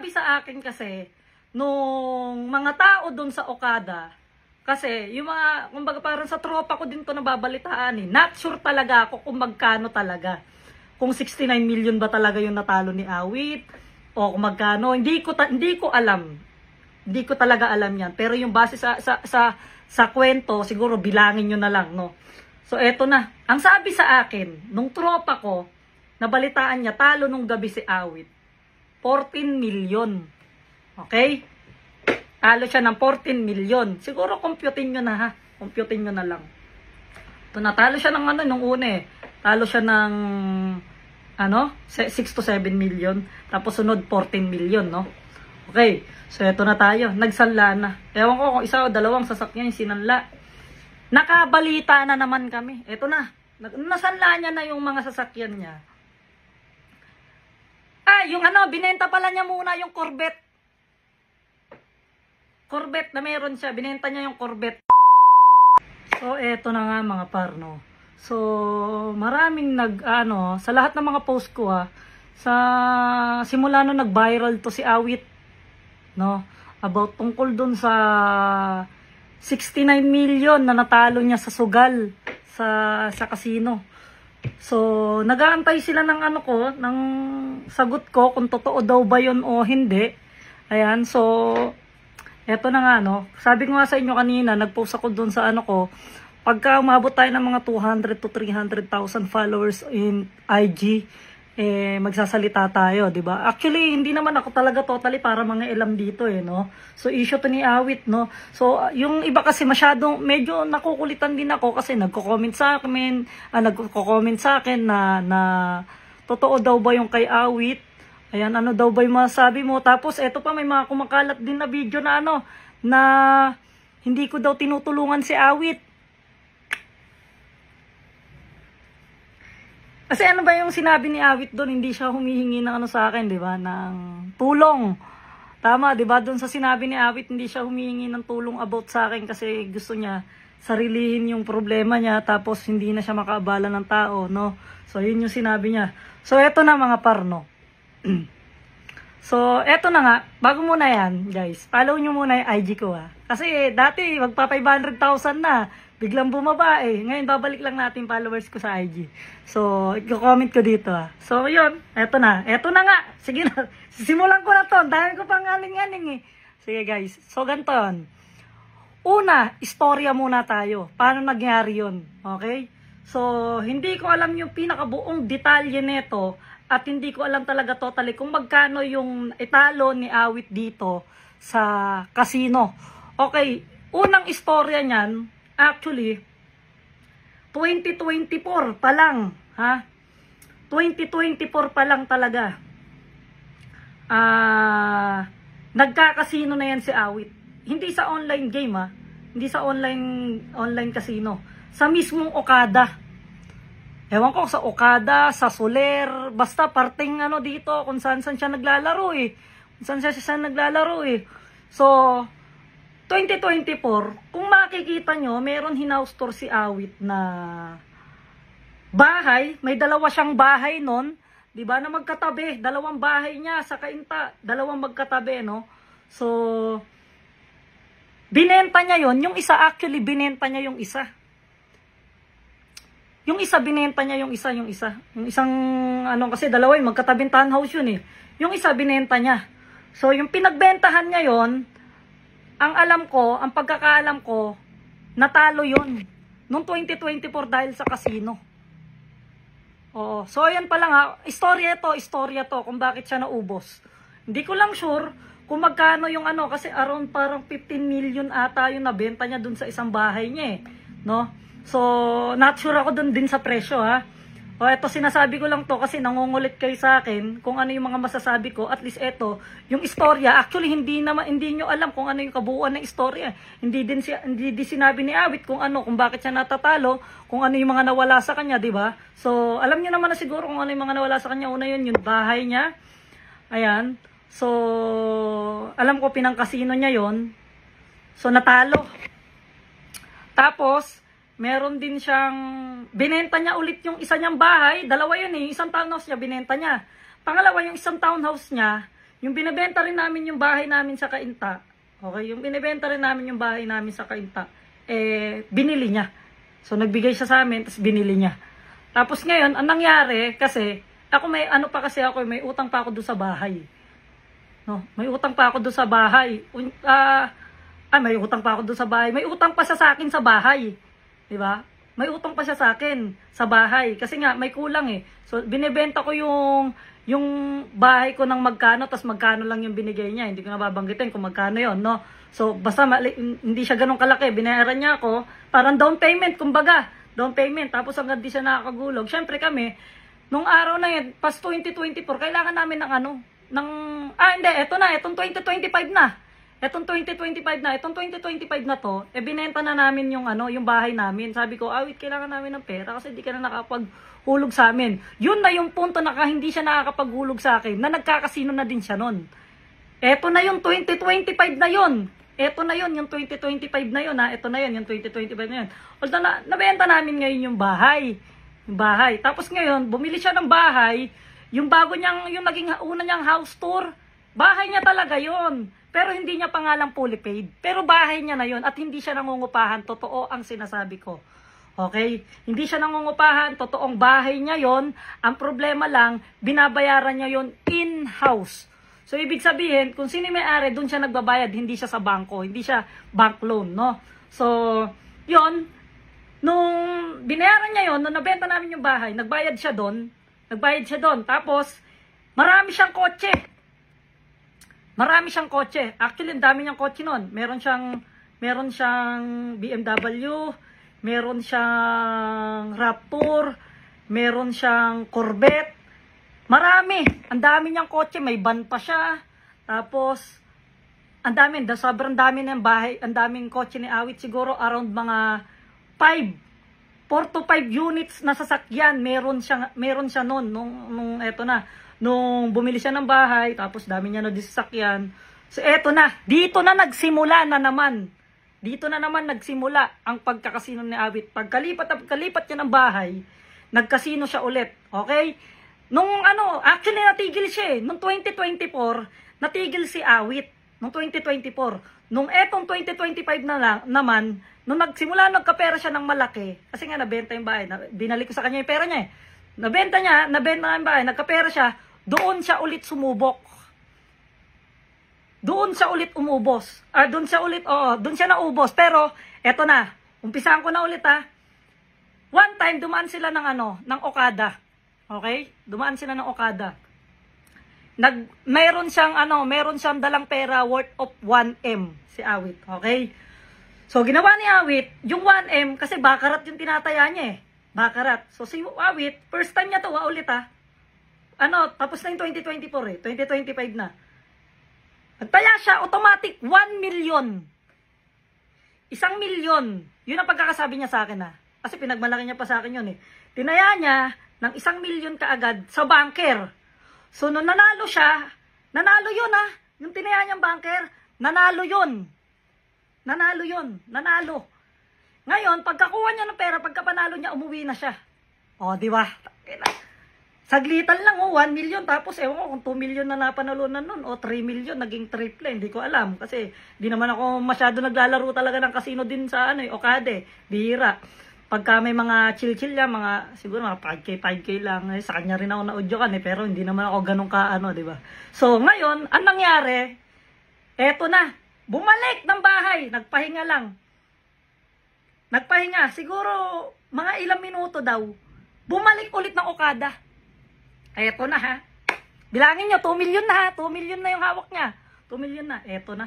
sabi sa akin kasi, nung mga tao doon sa Okada, kasi yung mga, kumbaga parang sa tropa ko din to nababalitaan eh. Not sure talaga ako kung magkano talaga. Kung 69 million ba talaga yung natalo ni Awit, o kung magkano, hindi ko alam. Hindi ko talaga alam yan. Pero yung base sa kwento, siguro bilangin nyo na lang, no? So, eto na. Ang sabi sa akin, nung tropa ko, nabalitaan niya, talo nung gabi si Awit. 14 million. Okay? Talo siya ng 14 million. Siguro, computin nyo na ha. Computin nyo na lang. Ito na, talo siya ng ano, nung una eh. Talo siya ng, 6 to 7 million. Tapos sunod, 14 million, no? Okay. So, eto na tayo. Nagsanla na. Ewan ko kung isa o dalawang sasakyan yung sinanla. Nakabalita na naman kami. Eto na. Nasanla niya na yung mga sasakyan niya. Yung binenta pala niya muna yung Corvette. Corvette na meron siya. Binenta niya yung Corvette. So, eto na nga mga parno. So, maraming sa lahat ng mga post ko simula nung nag-viral to si Awit, no? About tungkol dun sa 69 million na natalo niya sa sugal sa casino. So, nag-aantay sila ng ng sagot ko kung totoo daw ba yun o hindi. Ayan, so eto na nga, no. Sabi ko nga sa inyo kanina, nag-post ako dun sa pagka umabot tayo ng mga 200 to 300,000 followers in IG, magsasalita tayo, 'di ba? Actually, hindi naman ako talaga totally para mga elam dito no. So issue to ni Awit, no. So yung iba kasi masyadong medyo nakukulitan din ako kasi nagko-comment sa akin na totoo daw ba yung kay Awit? Ayan, ano daw ba yung masasabi mo? Tapos eto pa, may mga kumakalat din na video na na hindi ko daw tinutulungan si Awit. Kasi ba yung sinabi ni Awit doon, hindi siya humihingi ng sa akin, 'di ba? Ng tulong. Tama, 'di ba? Doon sa sinabi ni Awit, hindi siya humihingi ng tulong about sa akin kasi gusto niya sarilihin yung problema niya tapos hindi na siya makaabala ng tao, no? So, yun yung sinabi niya. So, eto na mga parno. So, eto na nga, bago muna yan, guys, follow nyo muna yung IG ko Kasi dati, magpa 500,000 na, biglang bumaba Ngayon, babalik lang natin followers ko sa IG. So, i-comment ko dito So, yun, eto na nga, sige na, simulan ko na to, dahil ko pang aling-aling Sige guys, so ganito yun. Una, istorya muna tayo, paano nangyari yun, okay? So, hindi ko alam yung pinakabuong detalye nito, at hindi ko alam talaga totally kung magkano yung italo ni Awit dito sa casino. Okay, unang istorya niyan, actually, 2024 pa lang, 2024 pa lang talaga. Nagka-casino na yan si Awit. Hindi sa online game, Hindi sa online casino. Sa mismong Okada. Ewan ko sa Okada, sa Soler, basta parting dito kung saan siya naglalaro Kung saan siya naglalaro So, 2024, kung makikita nyo, meron hinouse tour si Awit na bahay, may dalawa siyang bahay nun, 'di ba? Na magkatabi, dalawang bahay niya sa Cainta, dalawang magkatabi, no? So, binenta niya 'yon, yung isa actually binenta niya yung isa. Yung isa binenta niya yung isang kasi dalawa magkatabing townhouse yun Yung isa binenta niya. So yung pinagbentahan niya yon, ang pagkakaalam ko, natalo yon noong 2024 dahil sa casino. Oo. So ayan pa lang istorya to kung bakit siya naubos. Hindi ko lang sure kung magkano yung kasi around parang 15 million ata yung nabenta niya dun sa isang bahay niya no? So, not sure ako dun din sa presyo O, eto sinasabi ko lang to kasi nangungulit kayo sa akin kung ano yung mga masasabi ko. At least eto, yung istorya, actually hindi nyo alam kung ano yung kabuuan ng istorya. Hindi din sinabi ni Awit kung bakit siya natatalo, kung ano yung mga nawala sa kanya, di ba? So, alam niyo naman na siguro kung ano yung mga nawala sa kanya. Una yun, yung bahay niya. Ayan. So, alam ko pinang-casino niya yon. So, natalo. Tapos, meron din siyang, binenta niya ulit yung isa niyang bahay, dalawa yun isang townhouse niya, binenta niya. Pangalawa, yung isang townhouse niya, yung binebenta rin namin yung bahay namin sa Cainta, okay, yung binebenta rin namin yung bahay namin sa Cainta, binili niya. So, nagbigay siya sa amin, tapos binili niya. Tapos ngayon, ang nangyari, kasi, ako may utang pa ako doon sa bahay. No, may utang pa ako doon sa bahay. May utang pa ako doon sa bahay. May utang pa siya sa akin sa bahay. 'Di ba? May utang pa siya sa akin sa bahay kasi nga may kulang eh. So binebenta ko yung bahay ko ng magkano, tas magkano lang yung binigay niya. Hindi ko na babanggitin kung magkano 'yon, no? So basta hindi siya ganoon kalaki. Binayaran niya ako parang down payment, kumbaga. Down payment. Tapos hanggang di siya nakakagulog. Syempre kami nung araw na yun, pas 2024, kailangan namin itong 2025 na. Itong 2025 na to, binenta na namin yung bahay namin. Sabi ko, Awit, kailangan namin ng pera kasi hindi ka na nakapaghulog sa amin. Yun na yung punto na hindi siya nakakapaghulog sa akin, na nagkakasino na din siya nun. Eto na yung 2025 na yun. Eto na yun, yung 2025 na yun, ha. Eto na yun, yung 2025 na yun. Although nabenta namin ngayon yung bahay. Tapos ngayon, bumili siya ng bahay, yung naging una niyang house tour, bahay niya talaga yun. Pero hindi niya pa nga lang fully paid. Pero bahay niya na yun at hindi siya nangungupahan. Totoo ang sinasabi ko. Okay? Hindi siya nangungupahan. Totoong bahay niya yon. Ang problema lang, binabayaran niya yon in-house. So, ibig sabihin, kung sino may-ari, doon siya nagbabayad. Hindi siya sa bangko. Hindi siya bank loan, no? So, yon. Nung binayaran niya yon, nung nabenta namin yung bahay, nagbayad siya doon. Tapos, marami siyang kotse. Actually, ang dami niyang kotse noon. Meron siyang BMW, meron siyang Raptor, meron siyang Corvette. Marami. Ang dami niyang kotse. May van pa siya. Tapos, sobrang dami ng bahay. Ang daming kotse ni Awit. Siguro around mga 4 to 5 units na sasakyan. Meron siya noon. Nung bumili siya ng bahay, tapos dami niya na disasakyan. So eto na, dito na nagsimula ang pagkakasino ni Awit. Pagkalipat niya ng bahay, nagkasino siya ulit. Okay? Actually natigil siya eh. Nung 2024, natigil si Awit. Nung 2024. Nung etong 2025 naman, nung nagkapera siya ng malaki, kasi nga nabenta yung bahay, binalik ko sa kanya yung pera niya eh. Nabenta yung bahay, nagkapera siya, doon siya ulit sumubok. Doon siya naubos. Pero, eto na. Umpisahan ko na ulit, ha. One time, dumaan sila ng Okada. Okay? Dumaan sila ng Okada. Meron siyang dalang pera worth of 1M, si Awit. Okay? So, ginawa ni Awit, yung 1M, kasi bakarat yung tinataya niya eh. Bakarat. So, si Awit, first time niya to, ulit ha. Tapos na yung 2024 2025 na. Nagtaya siya, automatic, 1 million. 1 million. Yun ang pagkakasabi niya sa akin ha. Kasi pinagmalaki niya pa sa akin yun eh. Tinaya niya ng 1 million kaagad sa banker. So, nung nanalo siya, nanalo yun ha. Yung tinaya niyang banker, nanalo yun. Ngayon, pagkakuha niya ng pera, pagkapanalo niya, umuwi na siya. O, di ba? Saglitan lang, 1 million. Tapos, ewan ko kung 2 million na napanalunan nun, o 3 million, naging triple. Hindi ko alam. Kasi, di naman ako masyado naglalaro talaga ng casino din sa Okada. Bihira. Pagka may mga chill-chill yan, siguro mga 5K lang. Sa kanya rin ako na-audyokan pero hindi naman ako ganun di ba? So, ngayon, ang nangyari, eto na. Bumalik ng bahay. Nagpahinga lang. Siguro mga ilang minuto daw. Bumalik ulit ng Okada. Eto na ha. Bilangin nyo, 2 million na ha. 2 million na yung hawak niya. 2 million na. Eto na.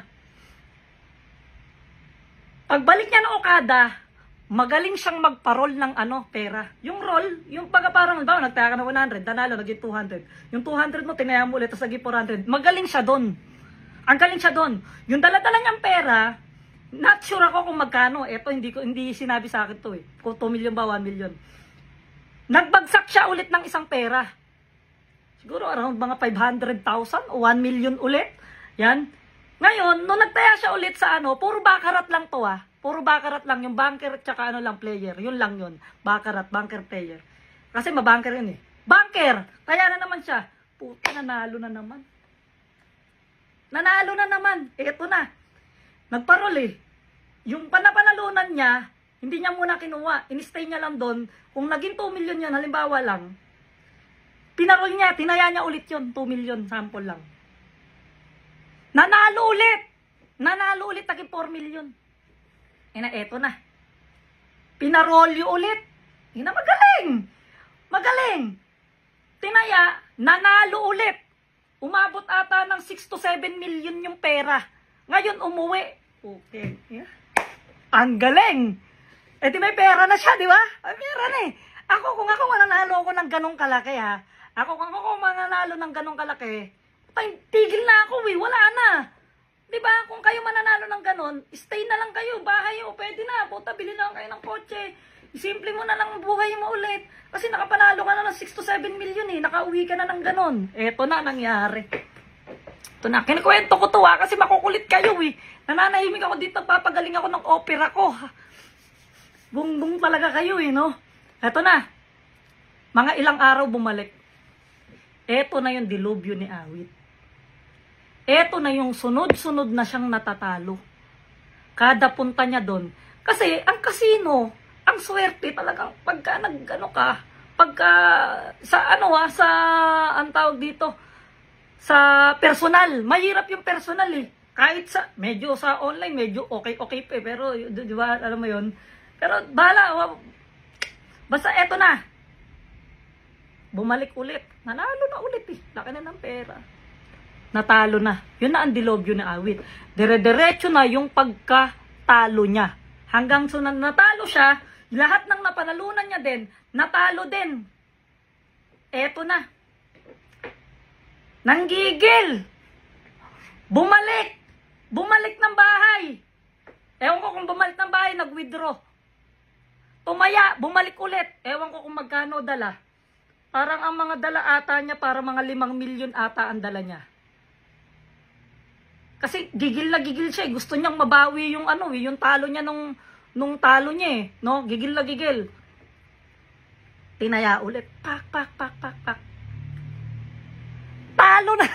Pagbalik niya ng Okada, magaling siyang magparol ng pera. Yung roll, yung parang nagtaya ka ng 100, nanalo, naging 200. Yung 200 mo, tinaya mo ulit, tapos naging 400. Magaling siya doon. Ang galing siya doon. Yung dala-dala niyang pera, not sure ako kung magkano. Eto, hindi sinabi sa akin to eh. Kung 2 million ba, 1 million. Nagbagsak siya ulit ng isang pera. Siguro around mga 500,000 o 1 million ulit. Yan. Ngayon, nung nagtaya siya ulit sa puro bakarat lang to ah. Puro bakarat lang. Yung banker at saka player. Yun lang yun. Bakarat, banker, player. Kasi mabanker yun eh. Banker! Kaya na naman siya. Puta, nanalo na naman. Nanalo na naman. Eto na. Nagparol eh. Yung panapanalunan niya, hindi niya muna kinuha. In-stay niya lang doon. Kung naging 2 million yun, halimbawa lang, pinarol niya, tinaya niya ulit yun. 2 million, sample lang. Nanalo ulit. Nanalo ulit, naging 4 million. Eto na. Pinarolyo ulit. Magaling. Magaling. Tinaya, nanalo ulit. Umabot ata ng 6 to 7 million yung pera. Ngayon, umuwi. Okay. Yeah. Ang galing. Di may pera na siya, di ba? May pera na eh. Kung ako mananalo ako ng ganong kalaki ha. Kung ako mananalo ng ganong kalaki, tigil na ako eh. Wala na. Di ba? Kung kayo mananalo ng ganon, stay na lang kayo. Bahay o pwede na. Puta, bilhin na lang kayo ng kotse. Simple mo na lang ang buhay mo ulit. Kasi nakapanalo ka na ng 6 to 7 million eh. Nakauwi ka na ng ganon. Eto na nangyari. Ito na. Kinikwento ko to ha. Kasi makukulit kayo eh. Nananahimik ako dito. Papagaling ako ng opera ko. Bungbong talaga kayo eh, no? Eto na. Mga ilang araw bumalik. Eto na yung dilubyo ni Awit. Eto na yung sunod-sunod na siyang natatalo. Kada punta niya doon. Kasi ang casino, ang swerte talagang pagka nagano ka, pagka sa sa ang tawag dito, sa personal, mahirap yung personal eh. Kahit sa medyo sa online, medyo okay pa pero di ba alam mo yon. Pero bahala, basta eto na. Bumalik ulit. Nanalo na ulit eh. Laki na ng pera. Natalo na. Yun na ang dilobyo na Awit. Dire-diretso na yung pagkatalo niya. Hanggang so natalo siya, lahat ng napanalunan niya din, natalo din. Eto na. Nanggigil. Bumalik. Bumalik ng bahay. Ewan ko kung bumalik ng bahay, nag-withdraw. Tumaya, bumalik ulit. Ewan ko kung magkano dala. Parang ang mga dala ata niya, para mga 5 milyon ata ang dala niya. Kasi gigil na gigil siya. Gusto niyang mabawi yung yung talo niya nung talo niya eh. No? Gigil na gigil. Tinaya ulit. Pak. Talo na.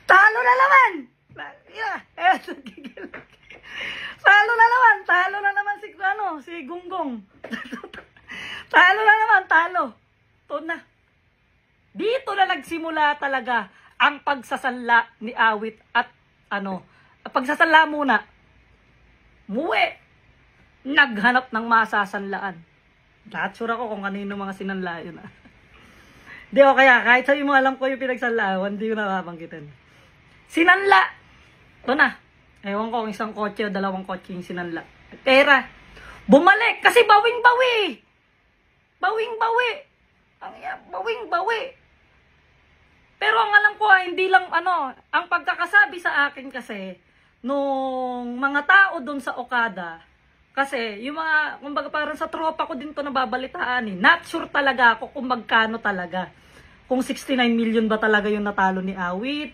Talo na naman. Gigil. Talo na naman si Gunggong. Talo na naman, talo. Ito na. Dito na nagsimula talaga ang pagsasanla ni Awit at pagsasanla muna. Muwi. Naghanap ng masasanlaan. Not sure ako kung kanino mga sinanla yun. Di o kaya, kahit sabi mo alam ko yung pinagsanlaan, hindi ko nakabanggitin. Sinanla. Ito na. Ewan ko kung isang kotse o 2 kotse yung sinanla. Pera. Bumalik kasi bawing-bawi. Bawing-bawi. Bawing-bawi. Pero ang alam ko hindi lang ang pagkakasabi sa akin kasi nung mga tao doon sa Okada, kasi yung mga, kumbaga parang sa tropa ko din to nababalitaan eh. Not sure talaga ako kung magkano talaga. Kung 69 million ba talaga yung natalo ni Awit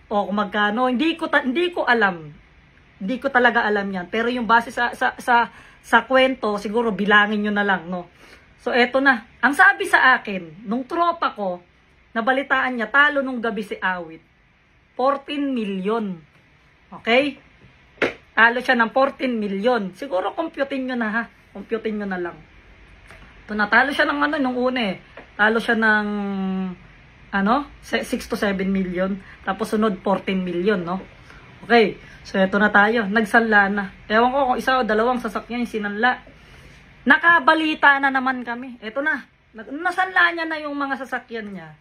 o kung magkano, hindi ko alam. Hindi ko talaga alam yan. Pero yung base sa kwento, siguro bilangin nyo na lang, no? So, eto na. Ang sabi sa akin, nung tropa ko, nabalitaan niya, talo nung gabi si Awit. 14 million. Okay? Talo siya ng 14 million. Siguro, computein nyo na ha. Computein nyo na lang. Ito na, talo siya ng nung una eh. Talo siya ng, 6 to 7 million. Tapos sunod, 14 million, no? Okay. So, eto na tayo. Nagsanla na. Ewan ko kung 1 o 2 sasakyan yung sinanla. Nakabalita na naman kami. Eto na. Nasanla niya na yung mga sasakyan niya.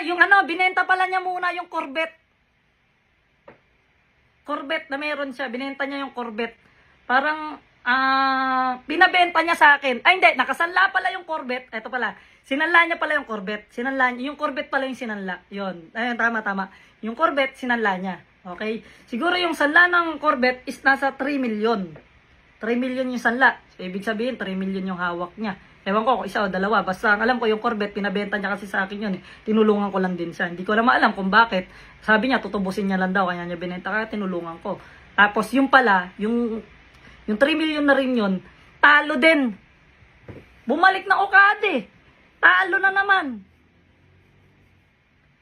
Yung binenta pala niya muna yung Corvette. Corvette na meron siya. Binenta niya yung Corvette. Parang, pinabenta niya sa akin. Ay, hindi. Nakasanla pala yung Corvette. Eto pala. Sinanla niya pala yung Corvette. Sinanla niya. Yung Corvette pala yung sinanla. Yun. Ayun, tama. Yung Corvette, sinanla niya. Okay? Siguro yung sanla ng Corvette is nasa 3 million. 3 million yung sanla. So, ibig sabihin, 3 million yung hawak niya. Ewan ko kung 1 o 2. Basta ang alam ko yung Corvette, pinabenta niya kasi sa akin yun. Tinulungan ko lang din siya. Hindi ko lang maalam kung bakit. Sabi niya, tutubusin niya lang daw. Kaya niya binenta, kaya tinulungan ko. Tapos yung pala, yung 3 million na rin yun, talo din. Bumalik na Okada eh. Talo na naman.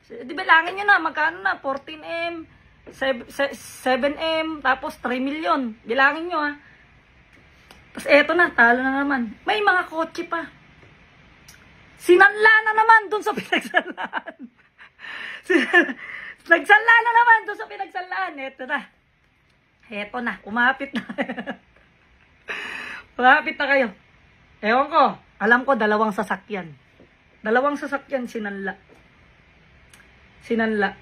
Di bilangin nyo na, magkano na, 14M, 7M, tapos 3 million. Bilangin nyo ha. Tapos eto na, talo na naman. May mga kotse pa. Sinanla na naman dun sa pinagsalaan. Nagsanla na naman dun sa pinagsalaan. Eto na. Eto na, umapit na. Umapit na kayo. Ewan ko, alam ko 2 sasakyan. 2 sasakyan sinanla. Sinanla.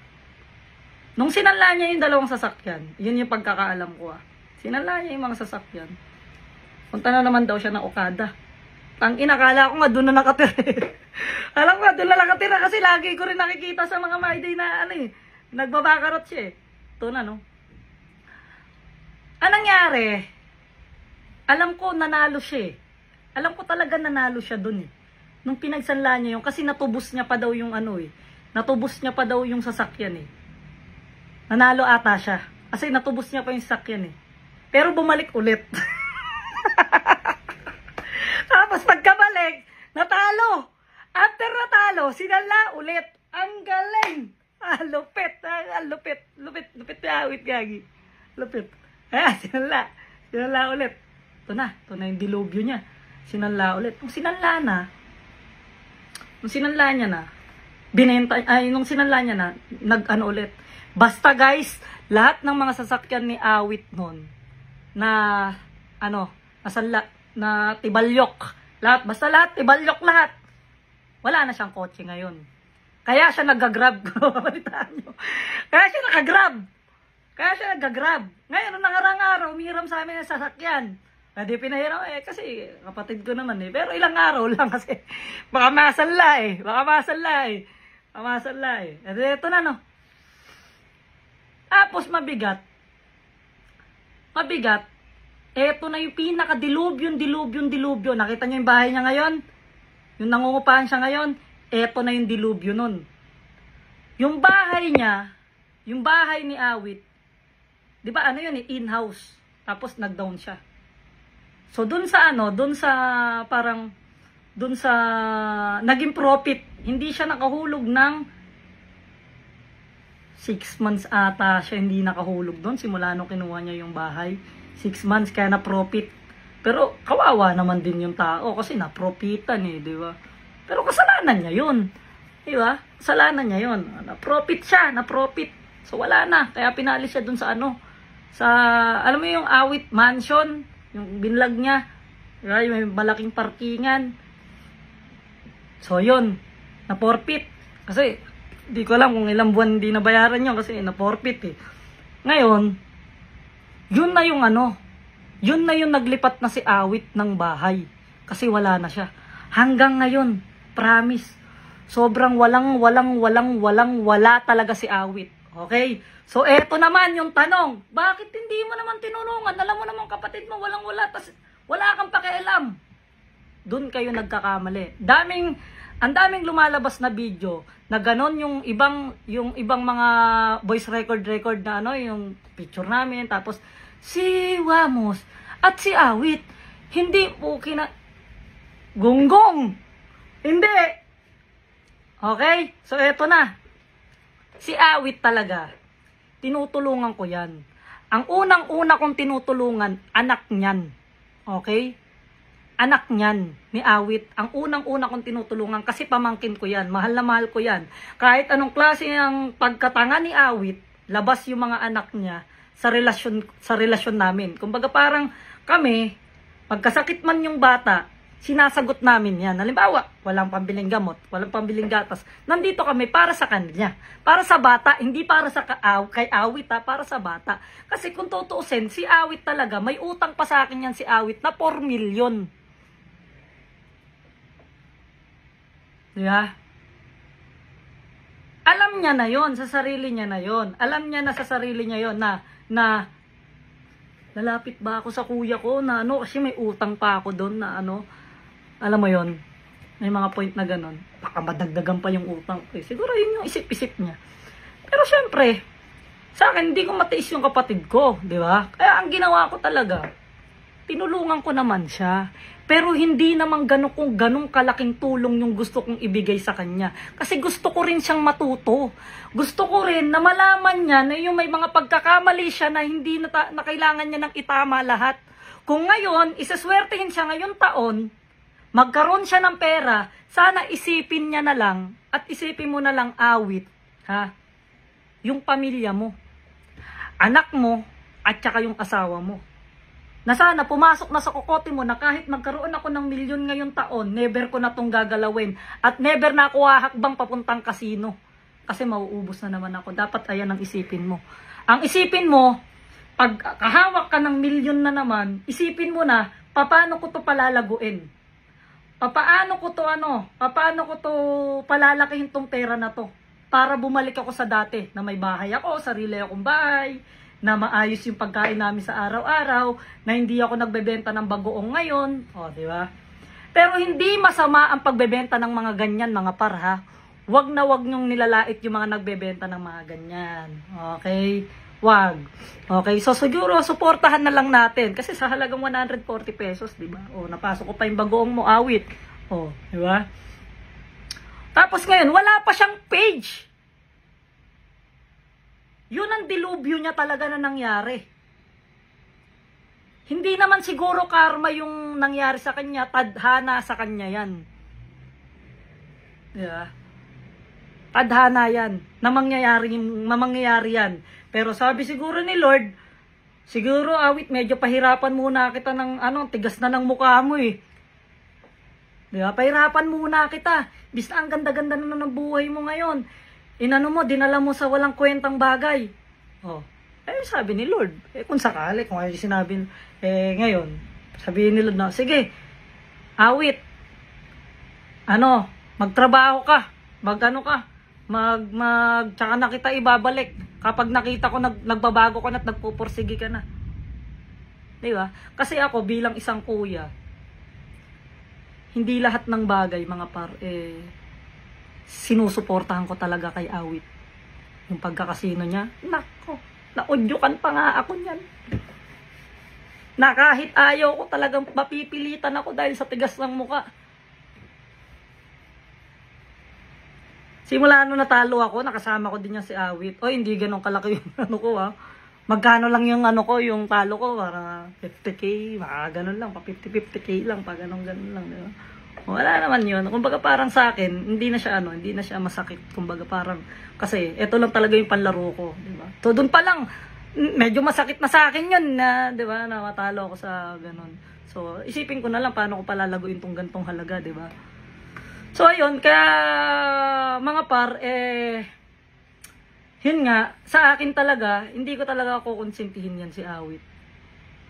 Nung sinanla niya yung 2 sasakyan, yun yung pagkakaalam ko ah. Sinanla niya yung mga sasakyan. Punta na naman daw siya ng Okada. Inakala ko nga doon na nakatira. Alam ko nga doon na nakatira kasi lagi ko rin nakikita sa mga Mayday na ano eh. Nagbabakarot siya eh. Ito na no. Anong nangyari? Alam ko nanalo siya eh. Alam ko talaga nanalo siya doon eh. Nung pinagsanla niya yung kasi natubos niya pa daw yung ano eh. Natubos niya pa daw yung sasakyan eh. Nanalo ata siya. Kasi natubos niya pa yung sasakyan eh. Pero bumalik ulit. Tapos pagkabalik, natalo. After natalo, sinala ulit. Ang galing. Lupit. Lupit na awit gagi. Lupit. Sinala. Sinala ulit. Ito na yung dilubyo niya. Sinala ulit. Nung sinala niya na, binenta, nung sinala niya na, nag-ano ulit. Basta guys, lahat ng mga sasakyan ni Awit nun, na, na tibalyok. Basta lahat, tibalyok lahat. Wala na siyang kotse ngayon. Kaya siya nag-grab. Kaya siya nag-grab. Ngayon, nung nangarang araw, umihiram sa amin ng sasakyan. Hindi pinahiram kasi kapatid ko naman eh. Pero ilang araw lang kasi baka masanla eh. Ito na no. Tapos mabigat. Ito na yung pinaka-dilubyo. Nakita niyo yung bahay niya ngayon? Yung nangungupahan siya ngayon? Ito na yung dilubyo nun. Yung bahay niya, yung bahay ni Awit, di ba ano yun eh, in-house. Tapos nag-down siya. So dun sa naging profit, hindi siya nakahulog ng 6 months ata siya hindi nakahulog doon simula nung kinuha niya yung bahay. 6 months kaya na profit. Pero kawawa naman din yung tao kasi na-profitan eh, di ba? Pero kasalanan niya yun. Di ba? Kasalanan niya yun. Na-profit siya, na-profit. So wala na. Kaya pinalis siya dun sa alam mo yung Awit Mansion, yung binlag niya, right? May malaking parkingan. So yun, na-forfeit. Kasi di ko alam kung ilang buwan hindi nabayaran yun kasi na-forfeit eh. Ngayon, yun na yung naglipat na si Awit ng bahay. Kasi wala na siya. Hanggang ngayon, promise, sobrang wala talaga si Awit. Okay? So, eto naman yung tanong. Bakit hindi mo naman tinulungan? Alam mo naman kapatid mo, walang-wala. Tas, wala kang pakialam. Doon kayo nagkakamali. Ang daming lumalabas na video na ganon yung ibang mga voice record na yung picture namin. Tapos, si Wamos at si Awit, hindi po gonggong. Hindi. Okay? So, eto na. Si Awit talaga, tinutulungan ko yan. Ang unang-una kong tinutulungan, anak niyan. Okay? Anak niyan, ni Awit. Ang unang-una kong tinutulungan, kasi pamangkin ko yan. Mahal na mahal ko yan. Kahit anong klase ng pagkatanga ni Awit, labas yung mga anak niya sa relasyon namin. Kumbaga parang kami, pagkasakit man yung bata, sinasagot namin yan. Halimbawa, walang pambiling gamot, walang pambiling gatas. Nandito kami para sa kanya. Para sa bata, hindi para sa kay Awit para sa bata. Kasi kung tutuusin, si Awit talaga, may utang pa sa akin yan si Awit na 4 million. Diba? Alam niya na yon sa sarili niya na yon. Alam niya na sa sarili niya yon na lalapit ba ako sa kuya ko na kasi may utang pa ako doon na alam mo yon, may mga point na ganon. Baka madagdagan pa yung utang. Siguro yun yung isip-isip niya. Pero syempre, sa akin, hindi ko matiis yung kapatid ko. Di ba? Kaya ang ginawa ko talaga, tinulungan ko naman siya. Pero hindi naman ganong kalaking tulong yung gusto kong ibigay sa kanya. Kasi gusto ko rin siyang matuto. Gusto ko rin na malaman niya na yung may mga pagkakamali siya na hindi na kailangan niya nang itama lahat. Kung ngayon, isaswertehin siya ngayong taon, magkaroon siya ng pera, sana isipin niya na lang at isipin mo na lang, Awit, ha? Yung pamilya mo, anak mo, at saka yung asawa mo. Na sana pumasok na sa kokote mo na kahit magkaroon ako ng milyon ngayong taon, never ko na tong gagalawin. At never na ako hahakbang papuntang kasino. Kasi mauubos na naman ako. Dapat ayan ang isipin mo. Ang isipin mo, pag kahawak ka ng milyon na naman, isipin mo na, paano ko to palalaguin? Paano ko to palalakihin tong pera na to? Para bumalik ako sa dati, na may bahay ako, sarili akong bahay, na maayos yung pagkain namin sa araw-araw, na hindi ako nagbebenta ng bagoong ngayon, o, di ba? Pero hindi masama ang pagbebenta ng mga ganyan, mga par, ha? Wag na wag nyong nilalait yung mga nagbebenta ng mga ganyan. Okay? Wag. Okay, so siguro suportahan na lang natin kasi sa halagang 140 pesos, di ba? O, napasok ko pa yung bagoong mo, Awit. O, di ba? Tapos ngayon, wala pa siyang page. Yun ang dilubyo niya talaga na nangyari. Hindi naman siguro karma yung nangyari sa kanya, tadhana sa kanya yan. Yeah. Tadhana yan. Na mangyayari yan. Pero sabi siguro ni Lord, siguro, Awit, medyo pahirapan muna kita ng tigas na ng mukha mo eh. Diba? Pahirapan muna kita. Bis na ang ganda-ganda na ng buhay mo ngayon. Dinala mo sa walang kwentang bagay. Oh. Sabi ni Lord, kung sakali, kung ay sinabi, ngayon, sabihin ni Lord na, sige, Awit, magtrabaho ka, tsaka na kita ibabalik. Kapag nakita ko, nagbabago ka na at nagpupursigi ka na. Diba? Kasi ako, bilang isang kuya, hindi lahat ng bagay, mga par, sinusuportahan ko talaga kay Awit. Yung pagkakasino niya, nako, naudyukan pa nga ako niyan. Na kahit ayaw ko talagang mapipilitan ako dahil sa tigas ng muka. Simula natalo ako, nakasama ko din niya si Awit. O, hindi ganun kalaki yung ko, ha. Magkano lang yung yung talo ko, para 50k, baka ganun lang, pa 50k lang, pa ganun lang, diba? Wala naman yun. Kumbaga parang sa akin, hindi na siya masakit. Kumbaga parang, kasi ito lang talaga yung panlaro ko, di ba? So doon pa lang, medyo masakit na sa akin yun na, di ba, na matalo ako sa ganun. So isipin ko na lang paano ko palalaguin tong gantong halaga, di ba? So ayun, kaya mga par, yun nga, sa akin talaga, hindi ko talaga ako konsintihin yan si Awit.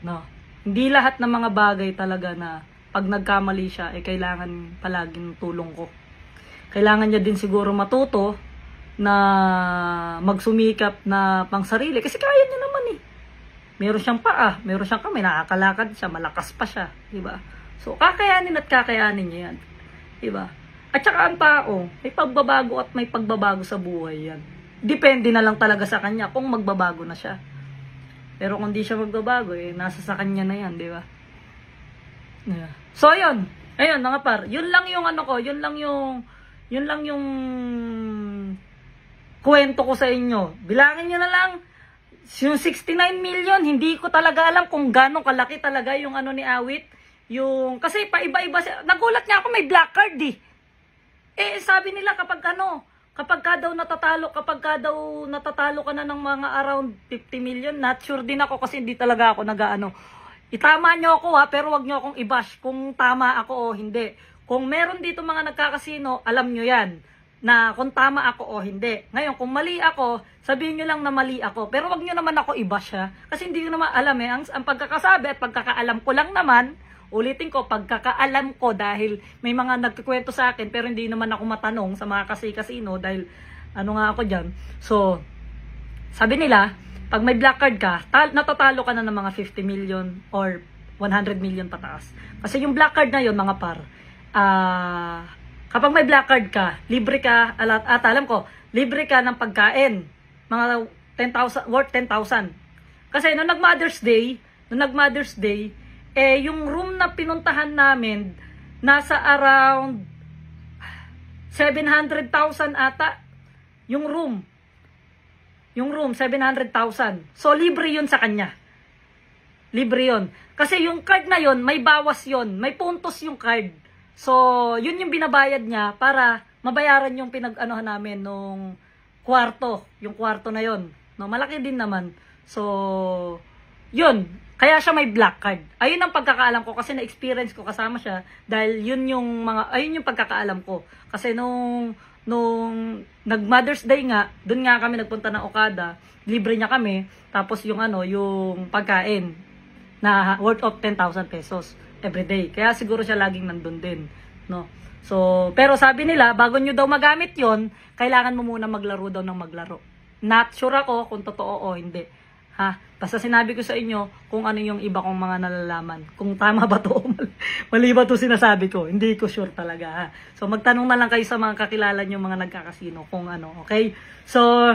No. Hindi lahat ng mga bagay talaga na pag nagkamali siya, kailangan palaging tulong ko. Kailangan niya din siguro matuto na magsumikap na pang sarili. Kasi kaya niya naman eh. Meron siyang paa, meron siyang kamay, nakakalakad siya, malakas pa siya. Diba? So, kakayanin at kakayanin niya yan. Diba? At saka ang tao, may pagbabago at may pagbabago sa buhay yan. Depende na lang talaga sa kanya kung magbabago na siya. Pero kung di siya magbabago, nasa sa kanya na yan, diba? Yeah. So ayun mga par, yun lang yung yun lang yung kwento ko sa inyo. Bilangin niyo na lang yung 69 million, hindi ko talaga alam kung gaano kalaki talaga yung ni Awit, kasi paiba-iba siya. Nagulat niya ako, may black card eh. Sabi nila kapag ka daw natatalo ka na ng mga around 50 million, not sure din ako kasi hindi talaga ako itama nyo ako ha, pero wag nyo akong i-bash kung tama ako o hindi. Kung meron dito mga nagkakasino, alam nyo yan, na kung tama ako o hindi. Ngayon, kung mali ako, sabihin nyo lang na mali ako. Pero wag nyo naman ako i-bash ha, kasi hindi ko naman alam ang pagkakasabi at pagkakaalam ko lang naman, ulitin ko, pagkakaalam ko dahil may mga nagkikwento sa akin, pero hindi naman ako matanong sa mga kasino dahil nga ako dyan. So, sabi nila, pag may black card ka, natatalo ka na ng mga 50 million or 100 million pataas. Kasi yung black card na yun, mga par, kapag may black card ka, libre ka, alam ko, libre ka ng pagkain. Mga 10,000, worth 10,000. Kasi nung nag-Mother's Day, eh yung room na pinuntahan namin, nasa around 700,000 ata. Yung room. Yung room, 700,000. So, libre yun sa kanya. Libre yun. Kasi yung card na yun, may bawas yun. May puntos yung card. So, yun yung binabayad niya para mabayaran yung pinag-anohan namin nung kwarto. Yung kwarto na yun. No, malaki din naman. So, yun. Kaya siya may black card. Ayun ang pagkakaalam ko kasi na-experience ko kasama siya dahil yun yung ayun yung pagkakaalam ko. Kasi nung nag Mother's Day nga, dun nga kami nagpunta ng Okada, libre niya kami, tapos yung yung pagkain na worth of 10,000 pesos every day. Kaya siguro siya laging nandun din, no. So, pero sabi nila, bago nyo daw magamit yon, kailangan mo muna maglaro daw ng maglaro. Not sure ako kung totoo o hindi. Ha? Basta sinabi ko sa inyo kung ano yung iba kong mga nalalaman. Kung tama ba to o mali ba to sinasabi ko. Hindi ko sure talaga. Ha? So magtanong na lang kayo sa mga kakilala nyo mga nagkakasino kung ano. Okay? So,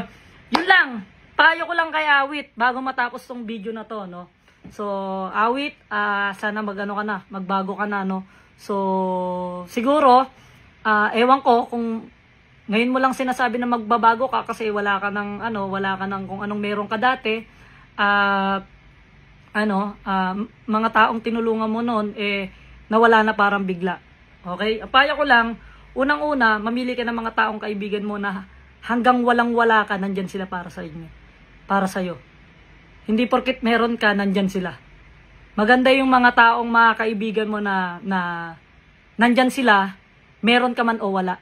yun lang. Payo ko lang kay Awit bago matapos tong video na to. No? So, Awit, sana magbago ka na. No? So, siguro, ewan ko kung ngayon mo lang sinasabi na magbabago ka kasi wala ka ng kung anong meron ka dati. Mga taong tinulungan mo noon nawala na parang bigla. Okay? Payo ko lang, unang-una, mamili ka ng mga taong kaibigan mo na hanggang walang-wala ka, nandyan sila para sa inyo. Para sa iyo. Hindi porket meron ka, nandyan sila. Maganda yung mga taong mga kaibigan mo na nandyan sila, meron ka man o wala.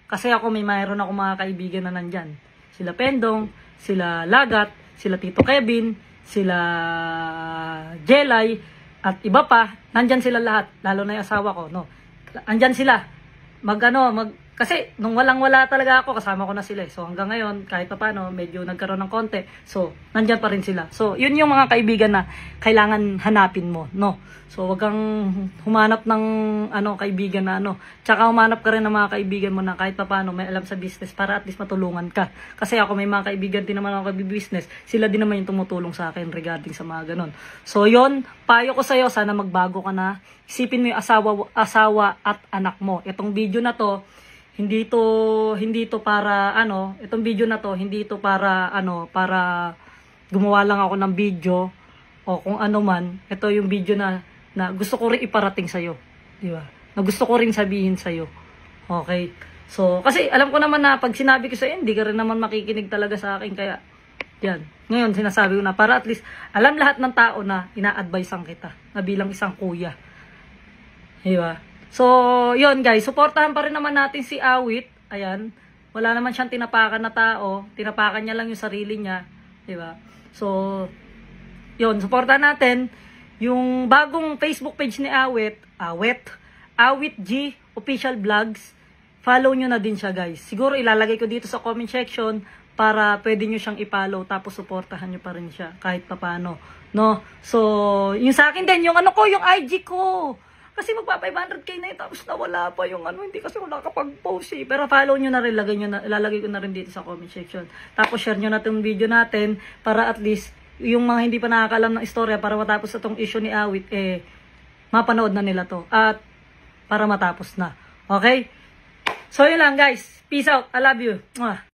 Kasi ako mayroon ako mga kaibigan na nandyan. Sila Pendong, sila Lagat, sila Tito Kevin, sila Jelay, at iba pa, nandyan sila lahat, lalo na yung asawa ko, no. Andyan sila. Kasi nung walang-wala talaga ako, kasama ko na sila. So hanggang ngayon, kahit pa paano, medyo nagkaroon ng konti. So, nandyan pa rin sila. So, yun yung mga kaibigan na kailangan hanapin mo, no. So, wag kang humanap ng kaibigan na Tsaka humanap ka rin ng mga kaibigan mo na kahit pa paano may alam sa business para at least matulungan ka. Kasi ako may mga kaibigan din naman ako business. Sila din naman yung tumutulong sa akin regarding sa mga ganon. So, yun, payo ko sa'yo, sana magbago ka na. Isipin mo yung asawa at anak mo. Itong video na to, hindi to para itong video na to, hindi to para para gumawa lang ako ng video o kung ano man. Ito yung video na gusto ko rin iparating sa iyo, di ba? Na gusto ko rin sabihin sa iyo. Okay? So, kasi alam ko naman na pag sinabi ko sa iyo, hindi ka rin naman makikinig talaga sa akin, kaya yan. Ngayon sinasabi ko na para at least alam lahat ng tao na ina-advisean kita na bilang isang kuya. Di ba? So, yun guys, suportahan pa rin naman natin si Awit. Ayan, wala naman siyang tinapakan na tao. Tinapakan niya lang yung sarili niya. Diba? So, yun, suportahan natin yung bagong Facebook page ni Awit G Official Vlogs. Follow nyo na din siya guys. Siguro ilalagay ko dito sa comment section para pwede nyo siyang i-follow tapos suportahan nyo pa rin siya kahit papano. No? So, yung sa akin din, yung yung IG ko. Kasi magpa 500k na yun, tapos nawala pa yung hindi kasi wala kapag-post eh. Pero follow nyo na rin, ilalagay ko na rin dito sa comment section. Tapos share nyo na itong video natin para at least yung mga hindi pa nakakalam ng istorya para matapos itong issue ni Awit, mapanood na nila to. At para matapos na. Okay? So yun lang guys. Peace out. I love you. Mwah.